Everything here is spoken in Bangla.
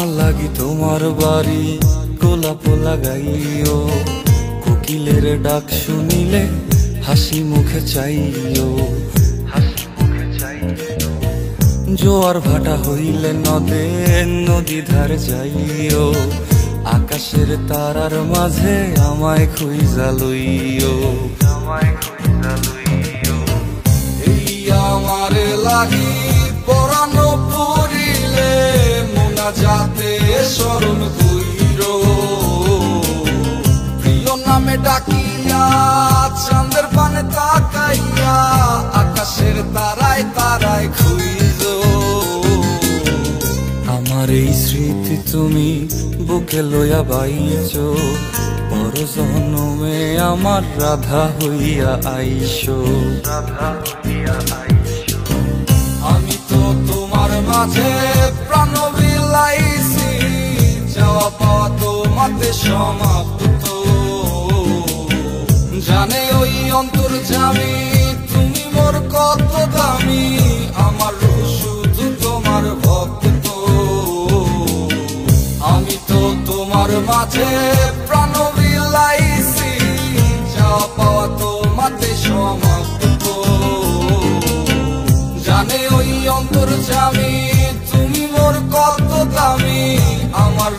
আমার লাগি তোমার বাড়ি গোলাপ লাগাইও, কোকিলের ডাক শুনিলে হাসি মুখে চাইও, জোয়ার ভাটা হইলে নদে নদী ধারে যাইও, আকাশের তারার মাঝে আমায় খুঁজা লইও, এই আমার লাগি পরানো পড়িলে মোনাজাতে স্মরণ কইরো, প্রিয় নামে ডাকিয়া চাঁদের পানে তাকাইয়া আকাশের তারায় তারায় খুঁজো। আমার এই স্মৃতি তুমি বুকে লইয়া বাইছো, পর জন্মে আমার রাধা হইয়া আইসো, আমি তো তোমার মাঝে প্রাণ বিলাইছি, যাওয়া পাওয়া তোমাতে সমাপ্ত, জানে ওই অন্তর্যামী তুমি মোর কত দামি, আমার শুধু তোমার ভক্ত, আমি তো তোমার মাঝে প্রাণ বিলাইছি, যাওয়া পাওয়া তোমাতে সমাপ্ত, জানে ওই অন্তর্যামী তুমি মোর কত দামি, আমার